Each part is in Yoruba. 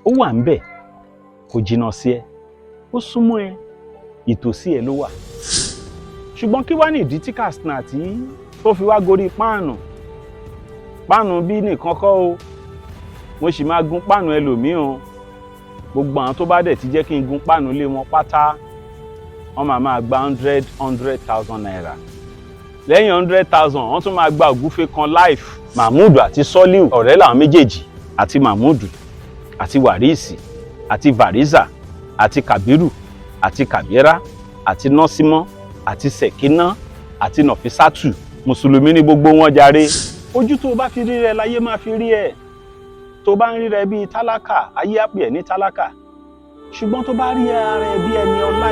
ó wà ńbẹ̀ kò jìnnà sí ẹ ó súnmọ́ ẹ ìtòsí ẹ ló wà ṣùgbọ́n kí wá ní ìdí tí Kasnaty tó fi wá gorí páànù bí nìkan kọ́ o mo sì máa gun páànù ẹlòmíì o gbogbo àwọn tó bá dẹ̀ ti jẹ́ kí n gun páànù lé wọn pátá wọ́n máa gba 100,000 naira lẹ́yìn 100,000 wọ́n tún máa gba ògúfe kan life. Mahmood àti Soliu ọ̀rẹ́ làwọn méjèèjì àti Mahmood àti Warisi àti Variza àti Kabiru àti Kabira àti Nọ́símọ́ àti Sekina àti Nọfisatu mùsùlùmí ní gbogbo wọn jàre. Ojú tó bá fi rí rẹ láyé máa fi rí ẹ tó bá ń rí rẹ bíi tálákà ayé á pè ẹ́ ní tálákà ṣùgbọ́n tó bá rí ara rẹ bí ẹni ọlá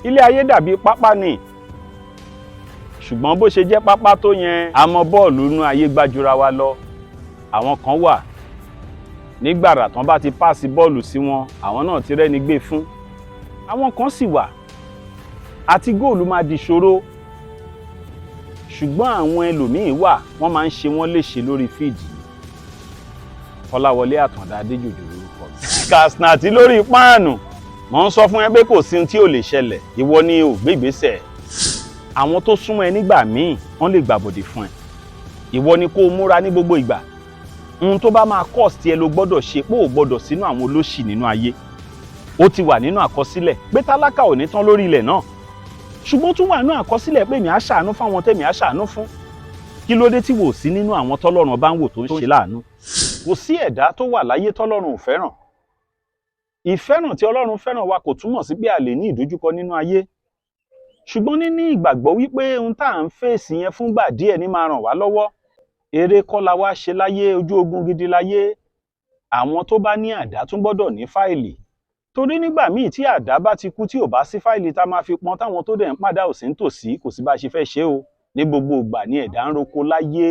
ilé ayé dàbí pápá ni ṣùgbọ́n bó ṣe jẹ́ pápá tó yẹn a mọ bọ́ọ̀lù inú ayé gbájúra wa lọ àwọn kan wà nígbàrà tán bá ti páàsì bọ́ọ̀lù sí wọn àwọn náà ti rẹ́ni gbé fún àwọn kan sì wà àti góòlù máa di ṣòro ṣùgbọ́n àwọn ẹlòmíín wà wọ́n máa ń ṣe wọ́n léṣe lórí fíìdì Kọ́láwọlé Àtàndá Adéjòjò lórúkọ Kasnaty lórí páànù mo ń sọ fún ẹ pé kò sí ohun tí ò lè ṣẹlẹ̀ ìwọ ni ò gbé ìgbésẹ̀ àwọn tó súnmọ́ ẹ nígbà míì wọ́n lè gbàbọ̀dè fún ẹ ìwọ ni kó o múra ní gbogbo ìgbà ohun tó bá máa cost ẹ ló gbọ́dọ̀ ṣe pé ò gbọ́dọ̀ sínú àwọn olóṣì nínú ayé ó ti wà nínú àkọsílẹ̀ pé tálákà ò ní tán lórí ilẹ̀ náà ṣùgbọ́n tún wà nínú àkọsílẹ̀ pé mi á ṣàánú fáwọn tẹ́mi á ṣàánú fún kí ló dé tí wò sí nínú àwọn tọ́lọ́run bá ń wò tó ń ṣe láàánú kò sí ẹ̀dá tó wà láyé tọ́lọ́run ò fẹ́ràn ìfẹ́ràn tí Ọlọ́run fẹ́ràn wa kò túmọ̀ sí pé a lè ní ìdojúkọ nínú ayé ṣùgbọ́n níní ìgbàgbọ́ wípé ohun tá à ń fèsì yẹn fúngbà díẹ̀ ní máa ràn wá lọ́wọ́ eré kọ́ la wá ṣe láyé ojú ogun gidi láyé àwọn tó bá ní àdá tún gbọ́dọ̀ ní fáìlì torí nígbà míì tí àdá bá ti kú tí ò bá sí fáìlì tá máa fi pọn táwọn tó dẹ̀ ń pàdá ò sí ń tòsí kò sí bá ṣe fẹ́ ṣe o ní gbogbo ìgbà ní ẹ̀dá ń roko láyé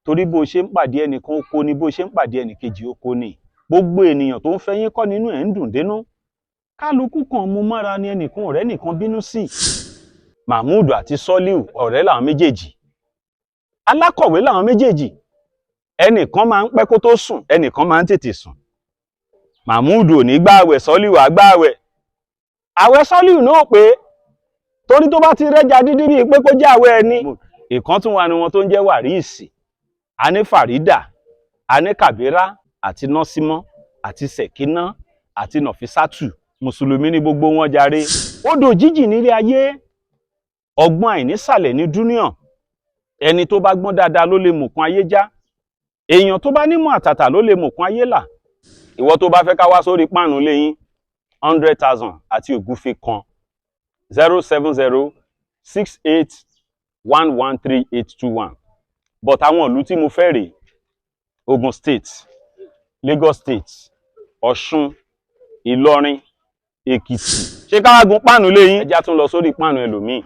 torí bó ṣe ń pàdé ẹnìkan oko ni bó ṣe ń pàdé ẹnìkejì oko ni gbogbo ènìyàn tó ń fẹ́ yín kọ́ nínú ẹ̀ ń dùn dénú kálukú kan mú mára ni ẹnìkan ọ̀rẹ́ nìkan bínú sí Mahmood àti Soliu ọ̀rẹ́ làwọn méjèèjì alákọ̀wé làwọn méjèèjì ẹnìkan máa ń pẹ́ kó tó sùn ẹnìkan máa ń tètè sùn Mahmood ò ní gbààwẹ̀ Soliu á gbààwẹ̀ àwẹ̀ Soliu náà pé torí tó bá ti rẹ́jà dídí bíi pé kó jẹ́ àwẹ̀ ẹni ìkan tún wà ní wọn tó ń jẹ́ Warisi a ní Farida a ní Kabira àti Nọ́símọ́ àti Sekina àti Nọfisatu mùsùlùmí ní gbogbo wọn jàre odò jíjì nílé ayé ọgbọ́n àìnísàlẹ̀ ní dúníà ẹni tó bá gbọ́n dáadáa ló lè mọ̀kún ayé já èèyàn tó bá nímọ̀ àtàtà ló lè mọ̀kún ayé là ìwọ tó bá fẹ́ ká wá sórí páànù lẹ́yìn 100,000 àti ògúfe kan 07068113821 but àwọn ìlú tí mo fẹ́ rèé Ogun State Lagos State Ọ̀ṣun Ìlọrin Èkìtì ṣé ká wá gun páànù lẹ́yìn ẹjá tún lọ sórí páànù ẹlòmíì